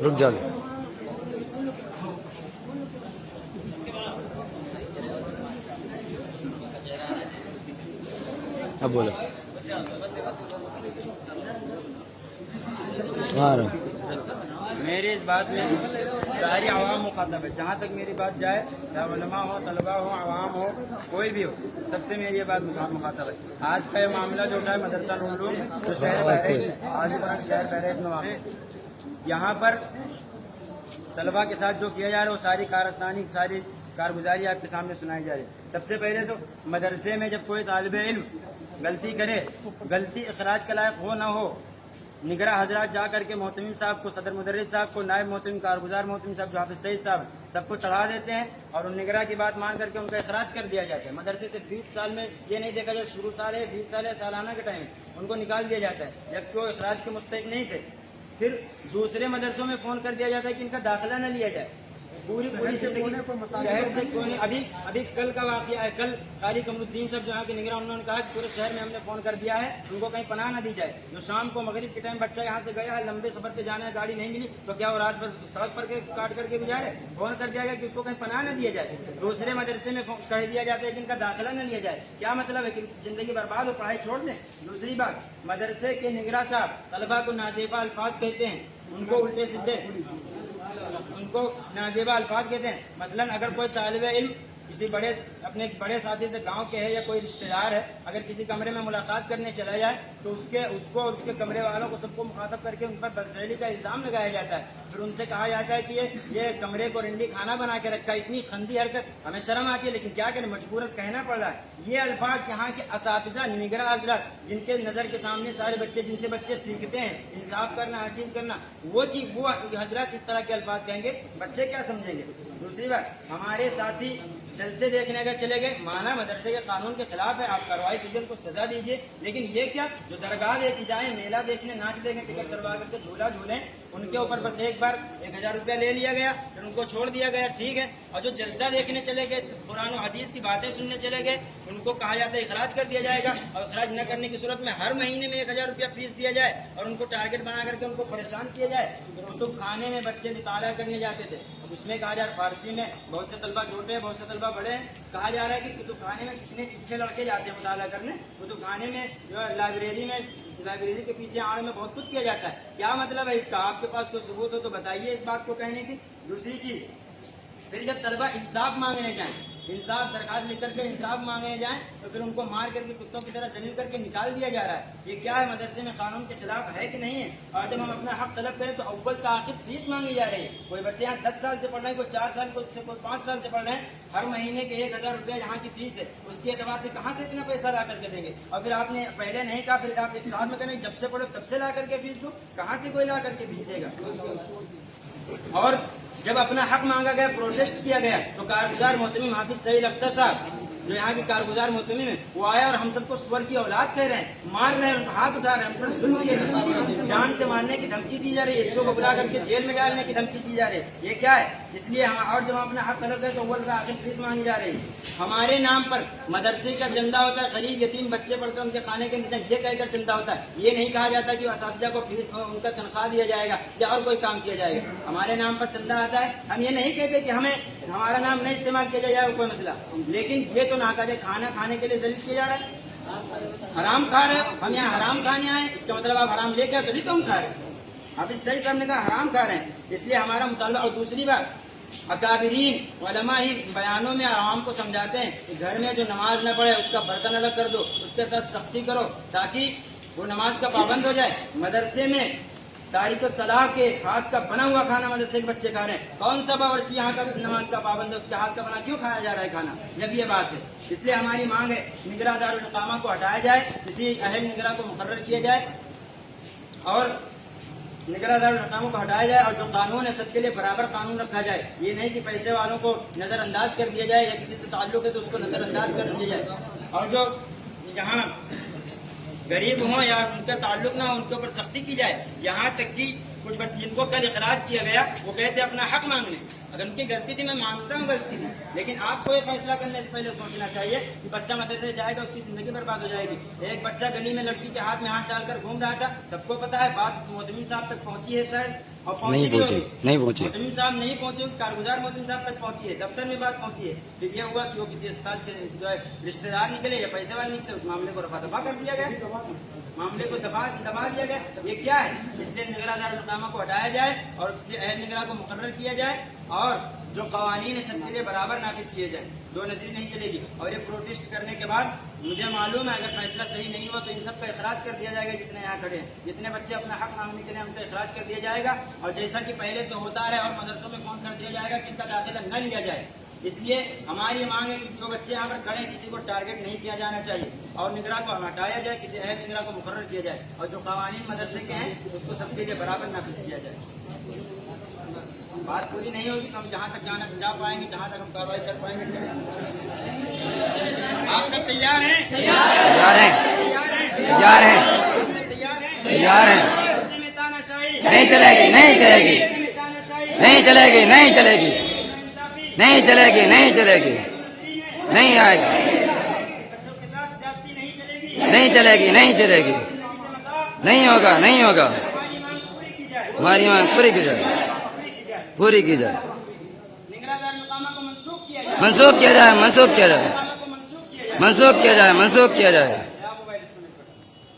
رک جانے اب بولو میری اس بات میں ساری عوام مخاطب ہے. جہاں تک میری بات جائے, چاہے علماء ہو, طلباء ہو, عوام ہو, کوئی بھی ہو, سب سے میری یہ بات مخاطب ہے. آج کا یہ معاملہ جو اٹھا ہے مدرسہ نورالعلوم جو شہر بحریت, آج شہر بحریت میں واقع, یہاں پر طلباء کے ساتھ جو کیا جا رہا ہے وہ ساری کارستانی, ساری کارگزاری آپ کے سامنے سنائی جا رہی ہے. سب سے پہلے تو مدرسے میں جب کوئی طالب علم غلطی کرے, غلطی اخراج کا لائق ہو نہ ہو, نگراں حضرات جا کر کے محتمم صاحب کو, صدر مدرس صاحب کو, نائب محتمم, کارگزار محتمم صاحب جو حافظ سعید صاحب سب کو چڑھا دیتے ہیں اور ان نگراں کی بات مان کر کے ان کا اخراج کر دیا جاتا ہے. مدرسے سے 20 سال میں یہ نہیں دیکھا جائے شروع سال ہے, 20 سال ہے, سالانہ کے ٹائم ان کو نکال دیا جاتا ہے جبکہ وہ اخراج کے مستحق نہیں تھے. پھر دوسرے مدرسوں میں فون کر دیا جاتا ہے کہ ان کا داخلہ نہ لیا جائے. پوری زندگی شہر سے کوئی نہیں. ابھی کل کا واقعہ ہے, کل قاری قمر الدین صاحب جہاں کے نگراں, انہوں نے کہا کہ پورے شہر میں ہم نے فون کر دیا ہے ان کو کہیں پناہ نہ دی جائے. جو شام کو مغرب کے ٹائم بچہ یہاں سے گیا ہے, لمبے سفر پہ جانا ہے, گاڑی نہیں ملی تو کیا وہ رات بھر سڑک پر کاٹ کر کے گزارے؟ فون کر دیا گیا کہ اس کو کہیں پناہ نہ دیا جائے. دوسرے مدرسے میں کہہ دیا جاتا ہے کہ ان کا داخلہ نہ لیا جائے. کیا مطلب ہے کہ زندگی برباد ہو, پڑھائی چھوڑ دیں؟ دوسری بات, مدرسے کے نگراں صاحب طلباء کو نازیبہ الفاظ کہتے ہیں, ان کو الٹے سیدھے, ان کو نازیبہ الفاظ کہتے ہیں. مثلا اگر کوئی طالب علم کسی اپنے بڑے ساتھی سے گاؤں کے ہے یا کوئی رشتہ دار ہے, اگر کسی کمرے میں ملاقات کرنے چلا جائے تو اس کو اور اس کے کمرے والوں کو سب کو مخاطب کر کے ان پر بدفعلی کا الزام لگایا جاتا ہے. پھر ان سے کہا جاتا ہے کہ یہ کمرے کو رنڈی کھانا بنا کے رکھا ہے. اتنی خندی حرکت, ہمیں شرم آتی ہے لیکن کیا کریں, مجبوراً کہنا پڑ رہا ہے. یہ الفاظ یہاں کے اساتذہ, نگراں حضرات جن کے نظر کے سامنے سارے بچے, جن سے بچے سیکھتے ہیں انصاف کرنا, ہر چیز کرنا, وہ حضرات اس طرح کے الفاظ کہیں گے, بچے کیا سمجھیں گے؟ دوسری بات, ہمارے ساتھی جلسے دیکھنے کا چلے گئے, مانا مدرسے کے قانون کے خلاف ہے, آپ کارروائی کیجیے, ان کو سزا دیجیے. لیکن یہ کیا, جو درگاہ دیکھ جائیں, میلہ دیکھنے, ناچ دیکھنے, ٹکٹ کروا کر کے جھولا جھولیں, ان کے اوپر بس ایک بار 1000 روپیہ لے لیا گیا, پھر ان کو چھوڑ دیا گیا, ٹھیک ہے. اور جو جلسہ دیکھنے چلے گئے, قرآن و حدیث کی باتیں سننے چلے گئے, ان کو کہا جاتا ہے اخراج کر دیا جائے گا, اور اخراج نہ کرنے کی صورت میں ہر مہینے میں 1000 روپیہ فیس دیا جائے اور ان کو ٹارگٹ بنا کر کے ان کو پریشان کیا جائے. کتب خانے میں بچے مطالعہ کرنے جاتے تھے, اس میں کہا جا رہا فارسی میں, بہت سے طلبہ چھوٹے ہیں, بہت سے طلبہ بڑے ہیں, کہا جا رہا ہے کہ کتب خانے میں جتنے چچے لڑکے جاتے ہیں مطالعہ کرنے, کتب خانے میں جو ہے لائبریری کے پیچھے آڑ میں بہت کچھ کیا جاتا ہے. کیا مطلب ہے اس کا؟ آپ کے پاس کوئی ثبوت ہو تو بتائیے اس بات کو کہنے کی. دوسری چیز, پھر جب طلبہ انصاف مانگنے جائیں, انصاف درخواست لکھ کر کے انصاف مانگنے جائیں تو پھر ان کو مار کر کے کتوں کی طرح ذلیل کر کے نکال دیا جا رہا ہے. یہ کیا ہے؟ مدرسے میں قانون کے خلاف ہے کہ نہیں ہے؟ اور جب ہم اپنا حق طلب کریں تو اول تاخیر فیس مانگی جا رہی ہے. کوئی بچے یہاں 10 سال سے پڑھ رہے ہیں, کوئی 4 سال, کوئی 5 سال سے پڑھ رہے ہیں, ہر مہینے کے 1000 روپیہ یہاں کی فیس ہے. اس کے اعتبار سے کہاں سے اتنا پیسہ لا کر کے دیں گے؟ اور پھر آپ نے پہلے نہیں کہا, پھر آپ ایک ساتھ میں کریں جب سے پڑھو تب سے لا کر کے فیس دو, کہاں سے کوئی لا کر کے فیس دے گا؟ اور جب اپنا حق مانگا گیا, پروٹیسٹ کیا گیا, تو کارگزار محتمم حافظ سعید اختر صاحب جو یہاں کے کارگزار محتمم ہیں, وہ آیا اور ہم سب کو سور کی اولاد کہہ رہے ہیں, مار رہے ہیں, ہاتھ اٹھا رہے ہیں, ہم پر ظلم کیے رہے ہیں, جان سے مارنے کی دھمکی دی جا رہی ہے, اس کو بلا کر کے جیل میں ڈالنے کی دھمکی دی جا رہی ہے. یہ کیا ہے؟ اس لیے اور جب ہم اپنا حق طلب کریں تو اول آخر فیس مانگی جا رہی ہے. ہمارے نام پر مدرسے کا چندہ ہوتا ہے, غریب یتیم بچے پڑھ کر ان کے کھانے کے انتظام یہ کہہ کر چندہ ہوتا ہے. یہ نہیں کہا جاتا کہ اساتذہ کو فیس, ان کا تنخواہ دیا جائے گا یا اور کوئی کام کیا جائے گا. ہمارے نام پر چندہ آتا ہے. ہم یہ نہیں کہتے کہ ہمارا نام نہیں استعمال کیا جائے گا, کوئی مسئلہ, لیکن یہ تو نہ کہتے کھانا کھانے کے لیے ذلیل کیا جا رہا ہے, حرام کھا رہے ہیں. ہم یہاں حرام کھانے آئے, اس کا مطلب آپ حرام لے کے تبھی تو ہم کھا رہے ہیں. حافظ سعید صاحب نے کہا حرام کھا رہے ہیں, اس لیے ہمارا مطالبہ. اور دوسری بات, اکابرین علماء ہی بیانوں میں عوام کو سمجھاتے ہیں کہ گھر میں جو نماز نہ پڑھے اس کا برتن الگ کر دو, اس کے ساتھ سختی کرو تاکہ وہ نماز کا پابند ہو جائے. مدرسے میں تاریخ الصلاح کے ہاتھ کا بنا ہوا کھانا مدرسے کے بچے کھا رہے ہیں. کون سا باورچی یہاں کا نماز کا پابند ہے, اس کے ہاتھ کا بنا کیوں کھایا جا رہا ہے کھانا؟ جب یہ بات ہے, اس لیے ہماری مانگ ہے نگراں دارالاقامہ کو ہٹایا جائے, کسی اہل نگراں کو مقرر کیا جائے اور نگراں دارالاقامہ کو ہٹایا جائے, اور جو قانون ہے سب کے لیے برابر قانون رکھا جائے. یہ نہیں کہ پیسے والوں کو نظر انداز کر دیا جائے یا کسی سے تعلق ہے تو اس کو نظر انداز کر دیا جائے, اور جو جہاں غریب ہوں یا ان کا تعلق نہ ہو ان کے اوپر سختی کی جائے. یہاں تک کہ کچھ جن کو کل اخراج کیا گیا وہ کہتے اپنا حق مانگنے. اگر ان کی غلطی تھی میں مانتا ہوں غلطی تھی, لیکن آپ کو یہ فیصلہ کرنے سے پہلے سوچنا چاہیے کہ بچہ مدرسے جائے گا اس کی زندگی برباد ہو جائے گی. ایک بچہ گلی میں لڑکی کے ہاتھ میں ہاتھ ڈال کر گھوم رہا تھا, سب کو پتا ہے, بات مودمین صاحب تک پہنچی ہے شاید, اور نہیں پہنچی, نہیں پہنچی. مودمین صاحب نہیں پہنچے, کارگزار مودمین صاحب تک پہنچی ہے, دفتر میں بات پہنچی ہے. پھر یہ ہوا کہ وہ کسی استاد کے جو ہے رشتے دار نکلے یا پیسے والے نکلے, اس معاملے کو رفع دفع کر دیا گیا, معاملے کو دبا دیا گیا. یہ کیا ہے؟ اس لیے نگراں دارالمقامہ کو ہٹایا جائے اور کسی اہل نگراں کو مقرر کیا جائے, اور جو قوانین سب کے لیے برابر نافذ کیے جائیں. دو نظری نہیں چلے گی. اور یہ پروٹیسٹ کرنے کے بعد مجھے معلوم ہے اگر فیصلہ صحیح نہیں ہوا تو ان سب کا اخراج کر دیا جائے گا. جتنے یہاں کھڑے ہیں, جتنے بچے اپنا حق مانگنے کے لیے ان کا اخراج کر دیا جائے گا. اور جیسا کہ پہلے سے ہوتا ہے, اور مدرسوں میں فون کر دیا جائے گا کہ ان کا داخلہ نہ لیا جائے. اس لیے ہماری یہ مانگ ہے کہ جو بچے یہاں پر کھڑے ہیں کسی کو ٹارگٹ نہیں کیا جانا چاہیے, اور نگراں کو ہٹایا جائے, کسی اہل نگراں کو مقرر کیا جائے, اور جو قوانین مدرسے کے ہیں اس کو سب کے لیے برابر نافذ کیا جائے. بات پوری نہیں ہوگی تو ہم جہاں تک جا پائیں گے, جہاں تک ہم کارروائی کر پائیں گے. آپ سب تیار ہیں؟ تیار ہیں, تیار ہیں, آپ سب تیار ہیں؟ تیار ہیں. میں تانا شاہی نہیں چلے گی, نہیں چلے گی, نہیں چلے گی, نہیں چلے گی, نہیں چلے گی, نہیں چلے گی, نہیں آئے گی, نہیں چلے گی, نہیں چلے گی, نہیں ہوگا, نہیں ہوگا. ہماری مانگ پوری کی جائے, پوری کی جائے, نگراں دارالمقامہ کو منسوخ کیا جائے, منسوخ کیا جائے, منسوخ کیا جائے, کو منسوخ کیا جائے. منسوخ کیا جائے, منسوخ کیا جائے.